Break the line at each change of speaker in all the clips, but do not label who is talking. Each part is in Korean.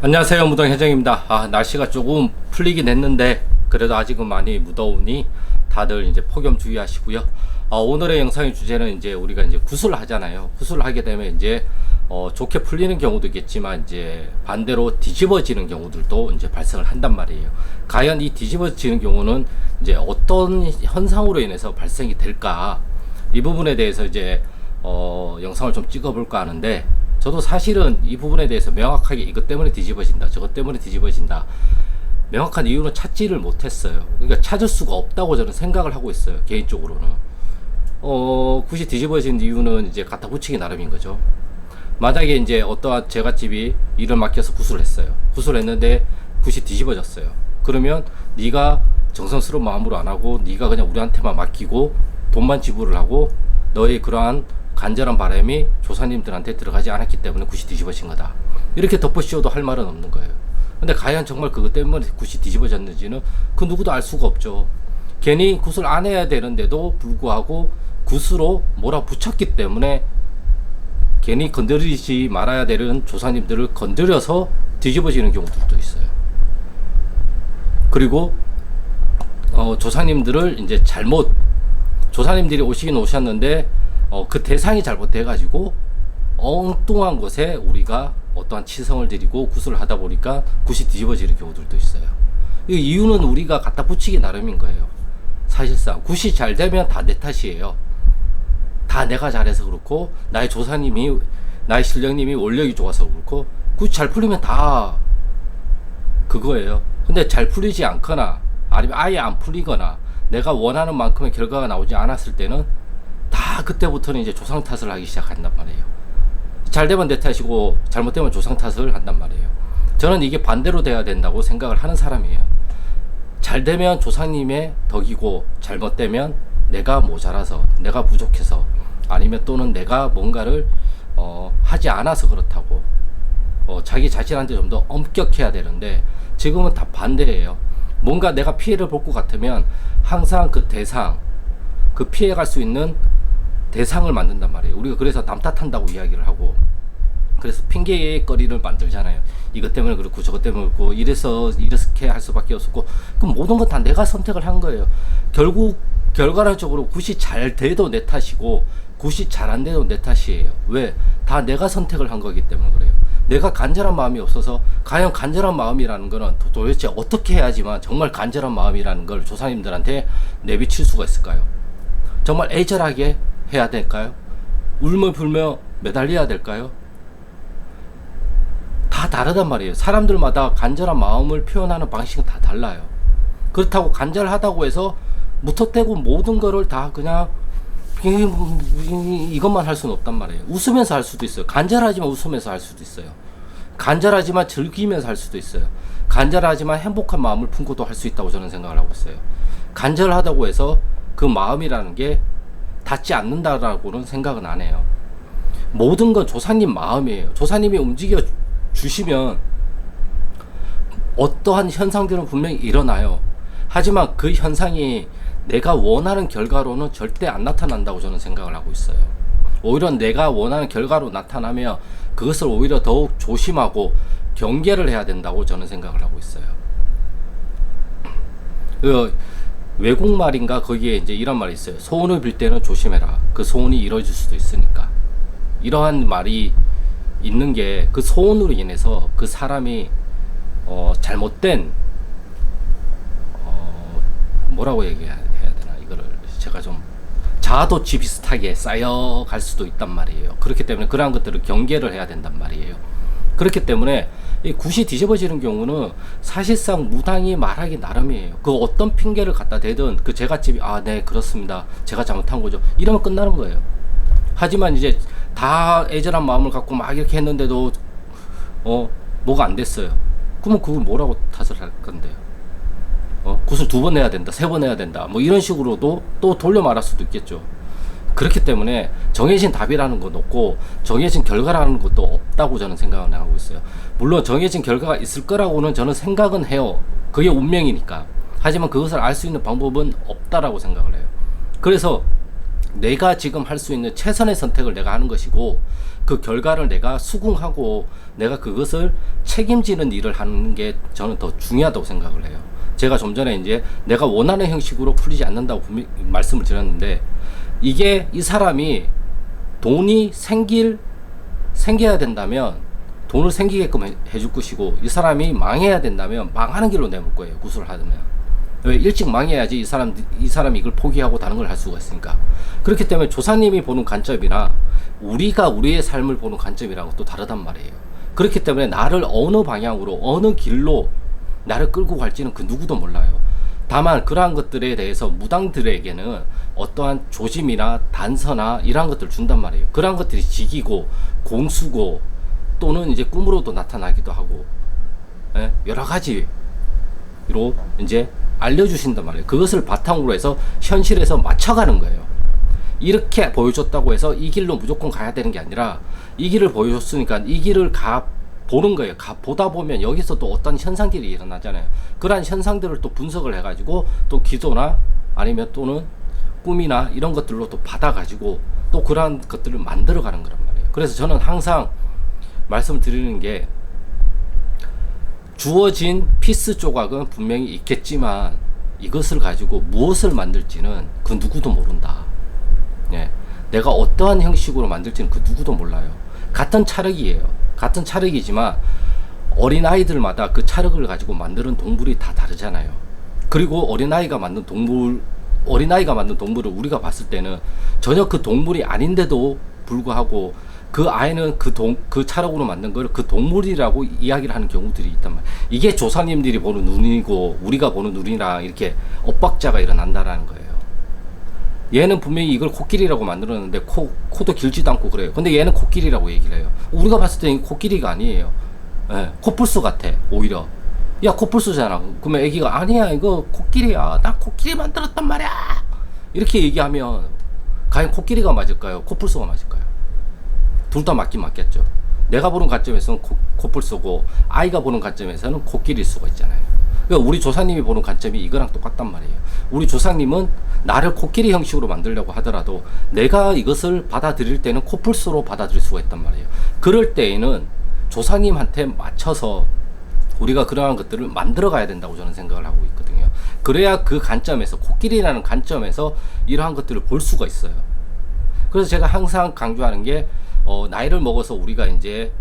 안녕하세요, 무당회장입니다. 날씨가 조금 풀리긴 했는데 그래도 아직은 많이 무더우니 다들 이제 폭염 주의하시고요. 오늘의 영상의 주제는 이제 우리가 이제 구슬을 하잖아요. 구슬을 하게 되면 이제 좋게 풀리는 경우도 있겠지만 이제 반대로 뒤집어지는 경우들도 이제 발생을 한단 말이에요. 과연 이 뒤집어지는 경우는 이제 어떤 현상으로 인해서 발생이 될까? 이 부분에 대해서 이제 영상을 좀 찍어볼까 하는데, 저도 사실은 이 부분에 대해서 명확하게 이것 때문에 뒤집어진다, 저것 때문에 뒤집어진다, 명확한 이유는 찾지를 못했어요. 그러니까 찾을 수가 없다고 저는 생각을 하고 있어요, 개인적으로는. 굳이 뒤집어진 이유는 이제 갖다 붙이기 나름인 거죠. 만약에 이제 어떠한 제갓집이 일을 맡겨서 구슬을 했어요. 구슬을 했는데 굿이 뒤집어졌어요. 그러면 네가 정성스러운 마음으로 안 하고 네가 그냥 우리한테만 맡기고 돈만 지불을 하고 너의 그러한 간절한 바람이 조사님들한테 들어가지 않았기 때문에 굿이 뒤집어진 거다, 이렇게 덧붙여도 할 말은 없는 거예요. 근데 과연 정말 그것 때문에 굿이 뒤집어졌는지는 그 누구도 알 수가 없죠. 괜히 굿을 안 해야 되는데도 불구하고 굿으로 몰아붙였기 때문에 괜히 건드리지 말아야 되는 조사님들을 건드려서 뒤집어지는 경우들도 있어요. 그리고 조사님들을 이제 조사님들이 오시긴 오셨는데 그 대상이 잘못돼가지고 엉뚱한 곳에 우리가 어떠한 치성을 드리고 구슬을 하다 보니까 굿이 뒤집어지는 경우들도 있어요. 이 이유는 우리가 갖다 붙이기 나름인 거예요. 사실상 굿이 잘 되면 다 내 탓이에요. 다 내가 잘해서 그렇고, 나의 조사님이, 나의 신령님이 원력이 좋아서 그렇고, 굿이 잘 풀리면 다 그거예요. 근데 잘 풀리지 않거나 아니면 아예 안 풀리거나 내가 원하는 만큼의 결과가 나오지 않았을 때는 다 그때부터는 이제 조상 탓을 하기 시작한단 말이에요. 잘 되면 내 탓이고 잘못되면 조상 탓을 한단 말이에요. 저는 이게 반대로 돼야 된다고 생각을 하는 사람이에요. 잘 되면 조상님의 덕이고, 잘못되면 내가 모자라서, 내가 부족해서, 아니면 또는 내가 뭔가를 하지 않아서 그렇다고 자기 자신한테 좀 더 엄격해야 되는데, 지금은 다 반대예요. 뭔가 내가 피해를 볼 것 같으면 항상 그 대상, 그 피해갈 수 있는 대상을 만든단 말이에요. 우리가 그래서 남 탓한다고 이야기를 하고, 그래서 핑계거리를 만들잖아요. 이것 때문에 그렇고 저것 때문에 그렇고 이래서 이렇게 할 수밖에 없었고, 그럼 모든 건 다 내가 선택을 한 거예요. 결국 결과론적으로 굿이 잘 돼도 내 탓이고 굿이 잘 안 돼도 내 탓이에요. 왜? 다 내가 선택을 한 거기 때문에 그래요. 내가 간절한 마음이 없어서, 과연 간절한 마음이라는 거는 도대체 어떻게 해야지만 정말 간절한 마음이라는 걸 조사님들한테 내비칠 수가 있을까요? 정말 애절하게 해야 될까요? 울며 불며 매달려야 될까요? 다 다르단 말이에요. 사람들마다 간절한 마음을 표현하는 방식은 다 달라요. 그렇다고 간절하다고 해서 무턱대고 모든 거를 다 그냥 이것만 할 수는 없단 말이에요. 웃으면서 할 수도 있어요. 간절하지만 웃으면서 할 수도 있어요. 간절하지만 즐기면서 할 수도 있어요. 간절하지만 행복한 마음을 품고도 할 수 있다고 저는 생각을 하고 있어요. 간절하다고 해서 그 마음이라는 게 닿지 않는다라고는 생각은 안 해요. 모든 건 조사님 마음이에요. 조사님이 움직여 주시면 어떠한 현상들은 분명히 일어나요. 하지만 그 현상이 내가 원하는 결과로는 절대 안 나타난다고 저는 생각을 하고 있어요. 오히려 내가 원하는 결과로 나타나면 그것을 오히려 더욱 조심하고 경계를 해야 된다고 저는 생각을 하고 있어요. 외국말인가 거기에 이제 이런 말이 있어요. 소원을 빌 때는 조심해라. 그 소원이 이루어질 수도 있으니까. 이러한 말이 있는 게, 그 소원으로 인해서 그 사람이 잘못된 뭐라고 얘기해야 되나, 이거를 제가 좀 자아도취 비슷하게 쌓여갈 수도 있단 말이에요. 그렇기 때문에 그러한 것들을 경계를 해야 된단 말이에요. 그렇기 때문에 이 굿이 뒤집어지는 경우는 사실상 무당이 말하기 나름이에요. 그 어떤 핑계를 갖다 대든 그 제갓집이 네 그렇습니다, 제가 잘못한 거죠, 이러면 끝나는 거예요. 하지만 이제 다 애절한 마음을 갖고 막 이렇게 했는데도 뭐가 안 됐어요. 그러면 그걸 뭐라고 탓을 할 건데요? 굿을 2번 해야 된다, 3번 해야 된다, 뭐 이런 식으로도 또 돌려 말할 수도 있겠죠. 그렇기 때문에 정해진 답이라는 건 없고 정해진 결과라는 것도 없다고 저는 생각을 하고 있어요. 물론 정해진 결과가 있을 거라고는 저는 생각은 해요. 그게 운명이니까. 하지만 그것을 알 수 있는 방법은 없다라고 생각을 해요. 그래서 내가 지금 할 수 있는 최선의 선택을 내가 하는 것이고, 그 결과를 내가 수긍하고 내가 그것을 책임지는 일을 하는 게 저는 더 중요하다고 생각을 해요. 제가 좀 전에 이제 내가 원하는 형식으로 풀리지 않는다고 분명히 말씀을 드렸는데, 이게 이 사람이 돈이 생겨야 된다면 돈을 생기게끔 해줄 것이고, 이 사람이 망해야 된다면 망하는 길로 내몰 거예요. 구술을 하면. 왜? 일찍 망해야지 이 사람이 이걸 포기하고 다른 걸 할 수가 있으니까. 그렇기 때문에 조사님이 보는 관점이나 우리가 우리의 삶을 보는 관점이랑은 또 다르단 말이에요. 그렇기 때문에 나를 어느 방향으로, 어느 길로 나를 끌고 갈지는 그 누구도 몰라요. 다만 그러한 것들에 대해서 무당들에게는 어떠한 조짐이나 단서나 이러한 것들을 준단 말이에요. 그러한 것들이 직이고 공수고 또는 이제 꿈으로도 나타나기도 하고, 예? 여러 가지로 이제 알려주신단 말이에요. 그것을 바탕으로 해서 현실에서 맞춰가는 거예요. 이렇게 보여줬다고 해서 이 길로 무조건 가야 되는 게 아니라, 이 길을 보여줬으니까 이 길을 보는 거예요. 보다 보면 여기서 또 어떤 현상들이 일어나잖아요. 그러한 현상들을 또 분석을 해가지고 또 기도나 아니면 또는 꿈이나 이런 것들로 또 받아가지고 또 그러한 것들을 만들어가는 거란 말이에요. 그래서 저는 항상 말씀을 드리는 게, 주어진 피스 조각은 분명히 있겠지만 이것을 가지고 무엇을 만들지는 그 누구도 모른다. 예. 내가 어떠한 형식으로 만들지는 그 누구도 몰라요. 같은 찰흙이에요. 같은 찰흙이지만 어린아이들마다 그 찰흙을 가지고 만드는 동물이 다 다르잖아요. 그리고 어린아이가 만든 동물을 우리가 봤을 때는 전혀 그 동물이 아닌데도 불구하고 그 아이는 그 찰흙으로 만든 걸 그 동물이라고 이야기를 하는 경우들이 있단 말이에요. 이게 조사님들이 보는 눈이고 우리가 보는 눈이랑 이렇게 엇박자가 일어난다라는 거예요. 얘는 분명히 이걸 코끼리라고 만들었는데 코도 길지도 않고 그래요. 근데 얘는 코끼리라고 얘기를 해요. 우리가 봤을 때 코끼리가 아니에요. 예, 코뿔소 같아 오히려. 야, 코뿔소잖아. 그러면 애기가 아니야, 이거 코끼리야, 나 코끼리 만들었단 말이야, 이렇게 얘기하면 과연 코끼리가 맞을까요, 코뿔소가 맞을까요? 둘 다 맞긴 맞겠죠. 내가 보는 관점에서는 코뿔소고 아이가 보는 관점에서는 코끼리일 수가 있잖아요. 그러니까 우리 조상님이 보는 관점이 이거랑 똑같단 말이에요. 우리 조상님은 나를 코끼리 형식으로 만들려고 하더라도 내가 이것을 받아들일 때는 코뿔소로 받아들일 수가 있단 말이에요. 그럴 때에는 조상님한테 맞춰서 우리가 그러한 것들을 만들어 가야 된다고 저는 생각을 하고 있거든요. 그래야 그 관점에서, 코끼리라는 관점에서 이러한 것들을 볼 수가 있어요. 그래서 제가 항상 강조하는 게, 나이를 먹어서 우리가 이제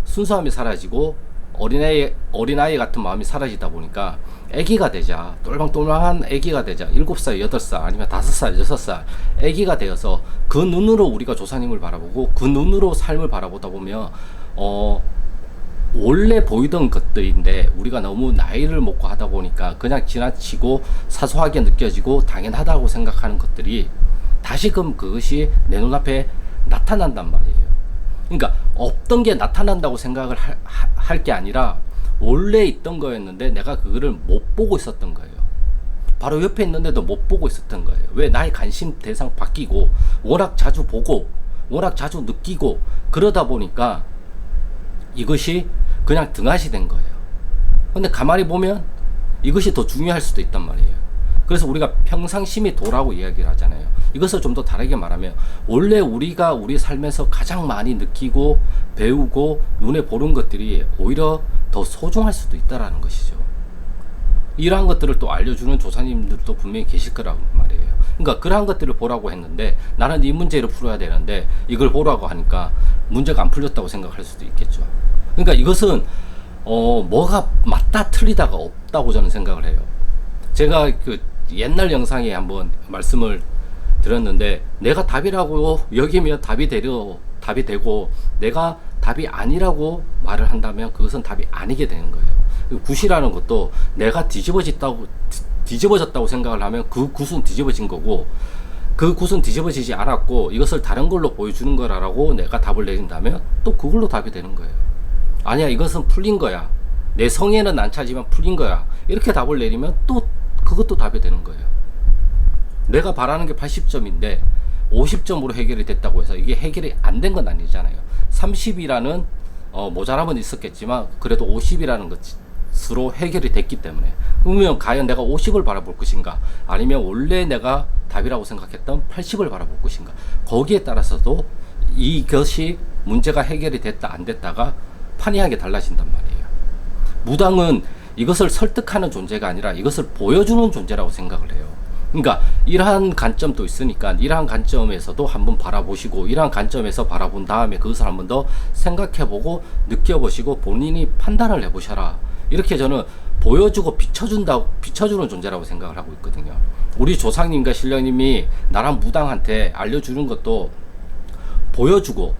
순수함이 사라지고 어린아이 같은 마음이 사라지다 보니까 애기가 되자, 똘망똘망한 애기가 되자, 7살, 8살, 아니면 5살, 6살 애기가 되어서 그 눈으로 우리가 조사님을 바라보고 그 눈으로 삶을 바라보다 보면 원래 보이던 것들인데 우리가 너무 나이를 먹고 하다 보니까 그냥 지나치고 사소하게 느껴지고 당연하다고 생각하는 것들이 다시금 그것이 내 눈앞에 나타난단 말이에요. 그러니까 없던 게 나타난다고 생각을 할 게 아니라 원래 있던 거였는데 내가 그거를 못 보고 있었던 거예요. 바로 옆에 있는데도 못 보고 있었던 거예요. 왜? 나의 관심 대상 바뀌고 워낙 자주 보고 워낙 자주 느끼고 그러다 보니까 이것이 그냥 등한시 된 거예요. 근데 가만히 보면 이것이 더 중요할 수도 있단 말이에요. 그래서 우리가 평상심이 도라고 이야기를 하잖아요. 이것을 좀 더 다르게 말하면 원래 우리가 우리 삶에서 가장 많이 느끼고 배우고 눈에 보는 것들이 오히려 더 소중할 수도 있다라는 것이죠. 이러한 것들을 또 알려주는 조사님들도 분명히 계실 거라고 말이에요. 그러니까 그러한 것들을 보라고 했는데 나는 이 문제를 풀어야 되는데 이걸 보라고 하니까 문제가 안 풀렸다고 생각할 수도 있겠죠. 그러니까 이것은 뭐가 맞다 틀리다가 없다고 저는 생각을 해요. 제가 그 옛날 영상에 한번 말씀을 드렸는데, 내가 답이라고 여기면 답이 되고 내가 답이 아니라고 말을 한다면 그것은 답이 아니게 되는 거예요. 굿이라는 것도 내가 뒤집어졌다고 생각을 하면 그 굿은 뒤집어진 거고, 그 굿은 뒤집어지지 않았고 이것을 다른 걸로 보여주는 거라고 내가 답을 내린다면 또 그걸로 답이 되는 거예요. 아니야, 이것은 풀린 거야, 내 성에는 안 차지만 풀린 거야, 이렇게 답을 내리면 또 그것도 답이 되는 거예요. 내가 바라는 게 80점인데 50점으로 해결이 됐다고 해서 이게 해결이 안 된 건 아니잖아요. 30이라는 모자람은 있었겠지만 그래도 50이라는 것 것으로 해결이 됐기 때문에. 그러면 과연 내가 50을 바라볼 것인가, 아니면 원래 내가 답이라고 생각했던 80을 바라볼 것인가, 거기에 따라서도 이것이 문제가 해결이 됐다 안 됐다가 판이하게 달라진단 말이에요. 무당은 이것을 설득하는 존재가 아니라 이것을 보여주는 존재라고 생각을 해요. 그러니까 이러한 관점도 있으니까 이러한 관점에서도 한번 바라보시고, 이러한 관점에서 바라본 다음에 그것을 한번 더 생각해보고 느껴보시고 본인이 판단을 해보셔라. 이렇게 저는 보여주고 비춰주는 존재라고 생각을 하고 있거든요. 우리 조상님과 신령님이 나란 무당한테 알려주는 것도 보여주고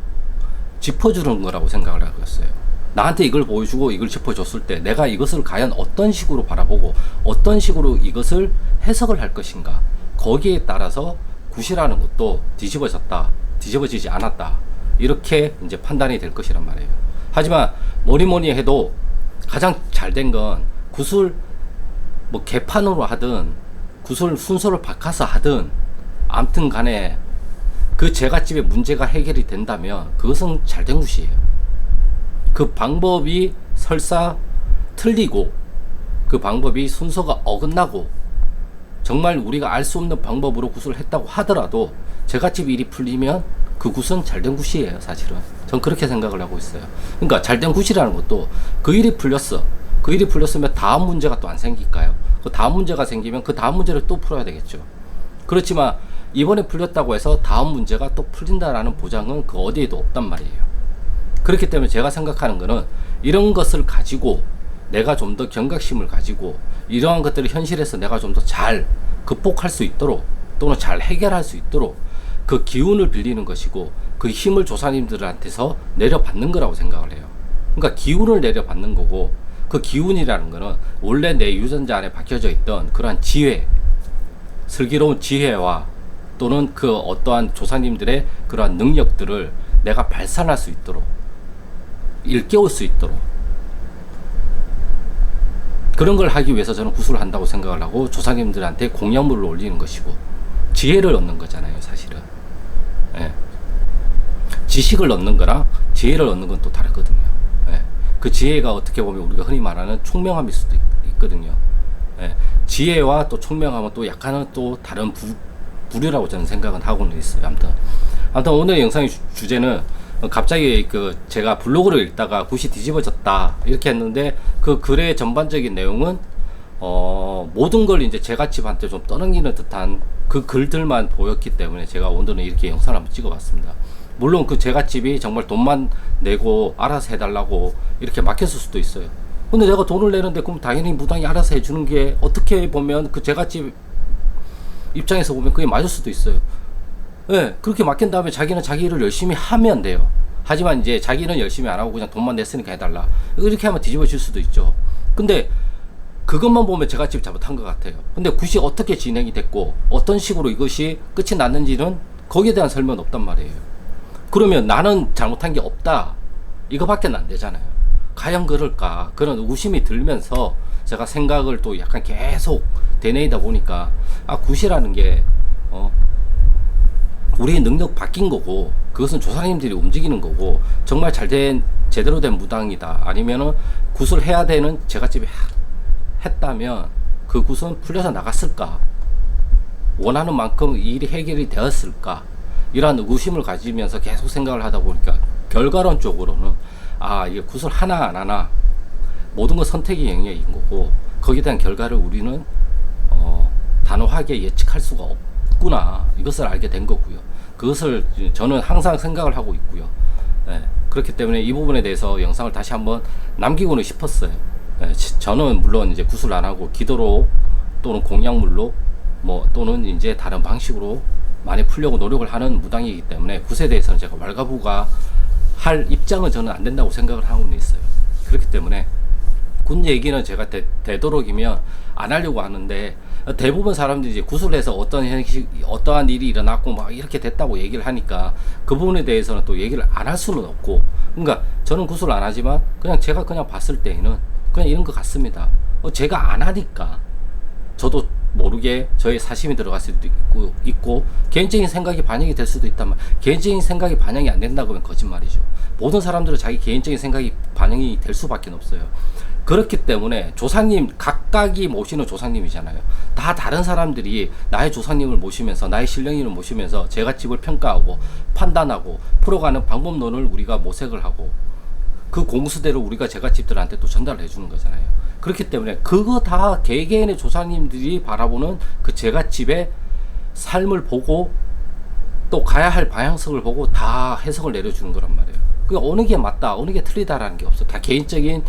짚어주는 거라고 생각을 하고 있어요. 나한테 이걸 보여주고 이걸 짚어줬을 때 내가 이것을 과연 어떤 식으로 바라보고 어떤 식으로 이것을 해석을 할 것인가, 거기에 따라서 굿이라는 것도 뒤집어졌다, 뒤집어지지 않았다, 이렇게 이제 판단이 될 것이란 말이에요. 하지만 뭐니 해도 가장 잘된 건 굿을 뭐 개판으로 하든 굿을 순서를 바꿔서 하든 아무튼 간에 그 제갓집의 문제가 해결이 된다면 그것은 잘된 굿이에요. 그 방법이 설사 틀리고 그 방법이 순서가 어긋나고 정말 우리가 알 수 없는 방법으로 굿을 했다고 하더라도 제갓집 일이 풀리면 그 굿은 잘된 굿이에요. 사실은 전 그렇게 생각을 하고 있어요. 그러니까 잘된 굿이라는 것도 그 일이 풀렸어, 그 일이 풀렸으면 다음 문제가 또 안 생길까요? 그 다음 문제가 생기면 그 다음 문제를 또 풀어야 되겠죠. 그렇지만 이번에 풀렸다고 해서 다음 문제가 또 풀린다라는 보장은 그 어디에도 없단 말이에요. 그렇기 때문에 제가 생각하는 거는 이런 것을 가지고 내가 좀 더 경각심을 가지고 이러한 것들을 현실에서 내가 좀 더 잘 극복할 수 있도록 또는 잘 해결할 수 있도록 그 기운을 빌리는 것이고 그 힘을 조사님들한테서 내려받는 거라고 생각을 해요. 그러니까 기운을 내려받는 거고, 그 기운이라는 거는 원래 내 유전자 안에 박혀져 있던 그러한 지혜, 슬기로운 지혜와 또는 그 어떠한 조사님들의 그러한 능력들을 내가 발산할 수 있도록, 일깨울 수 있도록, 그런 걸 하기 위해서 저는 굿을 한다고 생각을 하고 조상님들한테 공양물을 올리는 것이고 지혜를 얻는 거잖아요. 사실은 예. 지식을 얻는 거랑 지혜를 얻는 건 또 다르거든요. 예. 그 지혜가 어떻게 보면 우리가 흔히 말하는 총명함일 수도 있거든요. 예. 지혜와 또 총명함은 또 약간은 또 다른 부류라고 저는 생각은 하고는 있어요. 아무튼 오늘 영상의 주제는 갑자기 그 제가 블로그를 읽다가 굿이 뒤집어졌다 이렇게 했는데, 그 글의 전반적인 내용은 모든 걸 이제 제갓집한테 좀 떠넘기는 듯한 그 글들만 보였기 때문에 제가 오늘은 이렇게 영상을 한번 찍어봤습니다. 물론 그 제갓집이 정말 돈만 내고 알아서 해달라고 이렇게 맡겼을 수도 있어요. 근데 내가 돈을 내는데 그럼 당연히 무당이 알아서 해주는 게 어떻게 보면 그 제갓집 입장에서 보면 그게 맞을 수도 있어요. 예, 그렇게 맡긴 다음에 자기는 자기 일을 열심히 하면 돼요. 하지만 이제 자기는 열심히 안 하고 그냥 돈만 냈으니까 해달라, 이렇게 하면 뒤집어질 수도 있죠. 근데 그것만 보면 제갓집이 잘못한 것 같아요. 근데 굿이 어떻게 진행이 됐고 어떤 식으로 이것이 끝이 났는지는 거기에 대한 설명은 없단 말이에요. 그러면 나는 잘못한 게 없다, 이거밖에 안 되잖아요. 과연 그럴까, 그런 의구심이 들면서 제가 생각을 또 약간 계속 되뇌이다 보니까 굿이라는 게 우리의 능력 바뀐 거고, 그것은 조상님들이 움직이는 거고, 정말 잘된 제대로 된 무당이다, 아니면은 굿을 해야 되는 제갓집이 했다면 그 굿은 풀려서 나갔을까, 원하는 만큼 일이 해결이 되었을까, 이러한 의구심을 가지면서 계속 생각을 하다 보니까 결과론적으로는 이게 굿을 하나 안 하나 모든 건 선택의 영역인 거고, 거기에 대한 결과를 우리는 단호하게 예측할 수가 없구나, 이것을 알게 된 거고요. 그것을 저는 항상 생각을 하고 있고요. 예, 그렇기 때문에 이 부분에 대해서 영상을 다시 한번 남기고는 싶었어요. 예, 저는 물론 이제 굿을 안 하고 기도로 또는 공약물로 또는 이제 다른 방식으로 많이 풀려고 노력을 하는 무당이기 때문에 굿에 대해서는 제가 왈가부가 할 입장은 저는 안 된다고 생각을 하고는 있어요. 그렇기 때문에 굿 얘기는 제가 되도록이면 안 하려고 하는데, 대부분 사람들이 이제 굿을 해서 어떠한 일이 일어났고 막 이렇게 됐다고 얘기를 하니까 그 부분에 대해서는 또 얘기를 안 할 수는 없고, 그러니까 저는 굿을 안 하지만 그냥 제가 그냥 봤을 때에는 그냥 이런 것 같습니다. 제가 안 하니까 저도 모르게 저의 사심이 들어갈 수도 있고 개인적인 생각이 반영이 될 수도 있단 말. 개인적인 생각이 반영이 안 된다고 하면 거짓말이죠. 모든 사람들은 자기 개인적인 생각이 반영이 될 수밖에 없어요. 그렇기 때문에 조사님 각각이 모시는 조사님이잖아요. 다 다른 사람들이 나의 조사님을 모시면서 나의 신령님을 모시면서 제갓집을 평가하고 판단하고 풀어가는 방법론을 우리가 모색을 하고 그 공수대로 우리가 제갓집들한테 또 전달을 해주는 거잖아요. 그렇기 때문에 그거 다 개개인의 조사님들이 바라보는 그 제갓집의 삶을 보고 또 가야 할 방향성을 보고 다 해석을 내려주는 거란 말이에요. 그 어느 게 맞다, 어느 게 틀리다라는 게 없어. 다 개인적인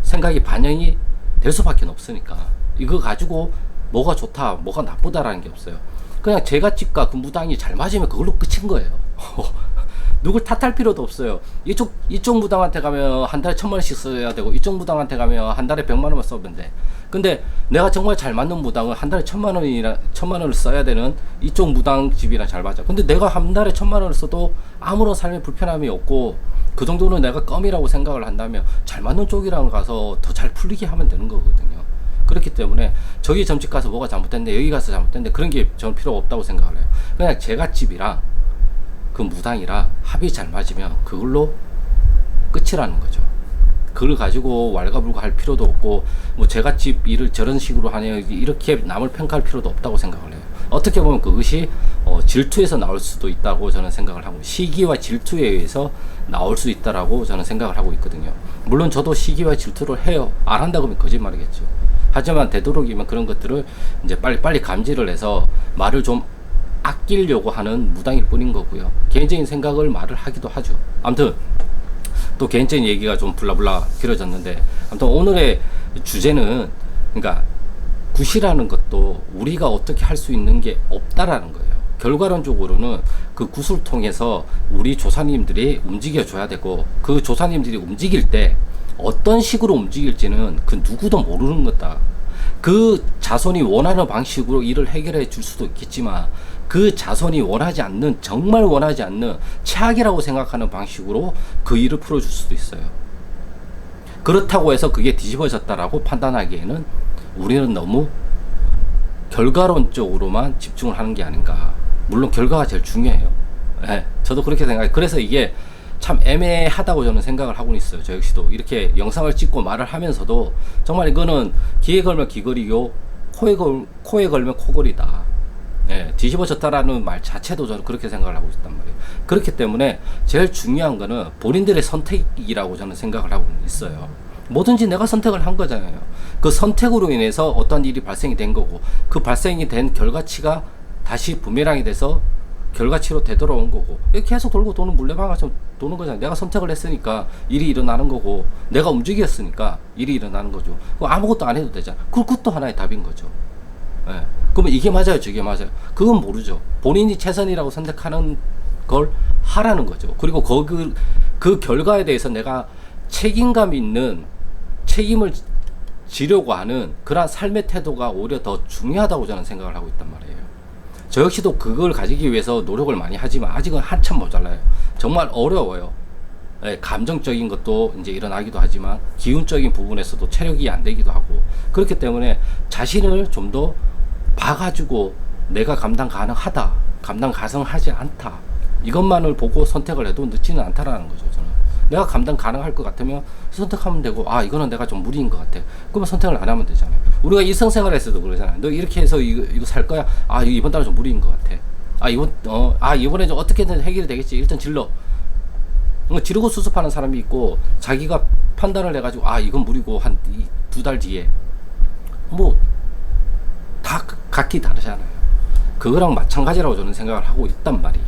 생각이 반영이 될 수밖에 없으니까 이거 가지고 뭐가 좋다, 뭐가 나쁘다라는 게 없어요. 그냥 제갓집과 그 무당이 잘 맞으면 그걸로 끝인 거예요. 누굴 탓할 필요도 없어요. 이쪽 무당한테 가면 한 달에 1,000만 원씩 써야 되고 이쪽 무당한테 가면 한 달에 100만 원만 써면 돼. 근데 내가 정말 잘 맞는 무당은 한 달에 1,000만 원을 써야 되는 이쪽 무당 집이랑 잘 맞아. 근데 내가 한 달에 1,000만 원을 써도 아무런 삶의 불편함이 없고 그 정도는 내가 껌이라고 생각을 한다면 잘 맞는 쪽이랑 가서 더 잘 풀리게 하면 되는 거거든요. 그렇기 때문에 저기 점집 가서 뭐가 잘못됐는데 여기 가서 잘못됐는데 그런 게 저는 필요 없다고 생각을 해요. 그냥 제갓집이랑 그 무당이랑 합이 잘 맞으면 그걸로 끝이라는 거죠. 그걸 가지고 왈가불가 할 필요도 없고 뭐 제갓집 일을 저런 식으로 하냐 이렇게 남을 평가할 필요도 없다고 생각을 해요. 어떻게 보면 그것이 질투에서 나올 수도 있다고 저는 생각을 하고 시기와 질투에 의해서 나올 수 있다라고 저는 생각을 하고 있거든요. 물론 저도 시기와 질투를 해요. 안 한다 그러면 거짓말이겠죠. 하지만 되도록이면 그런 것들을 이제 빨리 감지를 해서 말을 좀 아끼려고 하는 무당일 뿐인 거고요. 개인적인 생각을 말을 하기도 하죠. 아무튼 또 개인적인 얘기가 좀 블라블라 길어졌는데 아무튼 오늘의 주제는 그러니까 굿이라는 것도 우리가 어떻게 할 수 있는 게 없다라는 거예요. 결과론적으로는 그 굿을 통해서 우리 조사님들이 움직여 줘야 되고 그 조사님들이 움직일 때 어떤 식으로 움직일지는 그 누구도 모르는 거다. 그 자손이 원하는 방식으로 일을 해결해 줄 수도 있겠지만 그 자손이 원하지 않는 정말 원하지 않는 최악이라고 생각하는 방식으로 그 일을 풀어줄 수도 있어요. 그렇다고 해서 그게 뒤집어졌다라고 판단하기에는 우리는 너무 결과론적으로만 집중을 하는 게 아닌가. 물론 결과가 제일 중요해요. 네, 저도 그렇게 생각해요. 그래서 이게 참 애매하다고 저는 생각을 하고 있어요. 저 역시도 이렇게 영상을 찍고 말을 하면서도 정말 이거는 귀에 걸면 귀걸이요 코에 걸면 코걸이다. 네, 뒤집어졌다라는 말 자체도 저는 그렇게 생각을 하고 있단 말이에요. 그렇기 때문에 제일 중요한 거는 본인들의 선택이라고 저는 생각을 하고 있어요. 뭐든지 내가 선택을 한 거잖아요. 그 선택으로 인해서 어떤 일이 발생이 된 거고 그 발생이 된 결과치가 다시 부메랑이 돼서 결과치로 되돌아온 거고 이렇게 계속 돌고 도는 물레방아처럼 도는 거잖아요. 내가 선택을 했으니까 일이 일어나는 거고 내가 움직였으니까 일이 일어나는 거죠. 아무것도 안 해도 되잖아. 그것도 하나의 답인 거죠. 예. 그러면 이게 맞아요, 저게 맞아요? 그건 모르죠. 본인이 최선이라고 선택하는 걸 하라는 거죠. 그리고 그 결과에 대해서 내가 책임감 있는 책임을 지려고 하는 그러한 삶의 태도가 오히려 더 중요하다고 저는 생각을 하고 있단 말이에요. 저 역시도 그걸 가지기 위해서 노력을 많이 하지만 아직은 한참 모자라요. 정말 어려워요. 예, 감정적인 것도 이제 일어나기도 하지만 기운적인 부분에서도 체력이 안 되기도 하고 그렇기 때문에 자신을 좀 더 봐가지고 내가 감당 가능하다, 감당 가능하지 않다 이것만을 보고 선택을 해도 늦지는 않다라는 거죠. 저는 내가 감당 가능할 것 같으면 선택하면 되고 이거는 내가 좀 무리인 것 같아 그러면 선택을 안 하면 되잖아요. 우리가 일상생활에서도 그러잖아요. 너 이렇게 해서 이거 살 거야? 이번 달은 좀 무리인 것 같아. 이번에 좀 어떻게든 해결이 되겠지. 일단 질러. 지르고 수습하는 사람이 있고 자기가 판단을 해가지고 이건 무리고 한 2달 뒤에 뭐 다 각기 다르잖아요. 그거랑 마찬가지라고 저는 생각을 하고 있단 말이에요.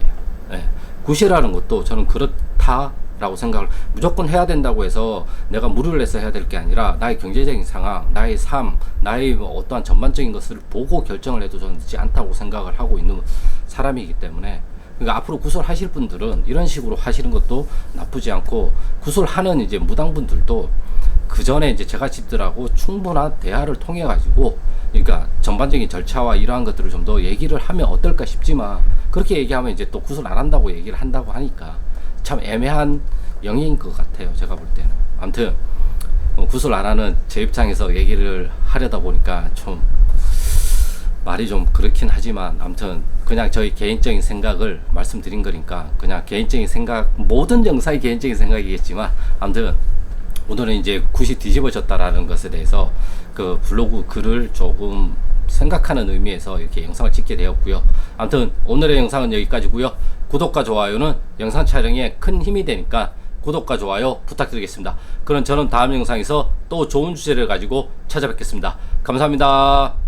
예. 굿이라는 것도 저는 그렇다라고 생각을 무조건 해야 된다고 해서 내가 무리를 해서 해야 될 게 아니라 나의 경제적인 상황, 나의 삶, 나의 어떠한 전반적인 것을 보고 결정을 해도 저는 늦지 않다고 생각을 하고 있는 사람이기 때문에 그러니까 앞으로 구슬 하실 분들은 이런 식으로 하시는 것도 나쁘지 않고 구슬하는 이제 무당분들도 그 전에 이제 제갓집들하고 충분한 대화를 통해 가지고 그러니까 전반적인 절차와 이러한 것들을 좀 더 얘기를 하면 어떨까 싶지만 그렇게 얘기하면 이제 또 구슬 안 한다고 얘기를 한다고 하니까 참 애매한 영역인 것 같아요. 제가 볼 때는. 아무튼 구슬 안 하는 제 입장에서 얘기를 하려다 보니까 좀 말이 좀 그렇긴 하지만 아무튼 그냥 저희 개인적인 생각을 말씀드린 거니까 그냥 개인적인 생각 모든 영상이 개인적인 생각이겠지만 아무튼 오늘은 이제 굿이 뒤집어졌다라는 것에 대해서 그 블로그 글을 조금 생각하는 의미에서 이렇게 영상을 찍게 되었고요. 아무튼 오늘의 영상은 여기까지고요. 구독과 좋아요는 영상 촬영에 큰 힘이 되니까 구독과 좋아요 부탁드리겠습니다. 그럼 저는 다음 영상에서 또 좋은 주제를 가지고 찾아뵙겠습니다. 감사합니다.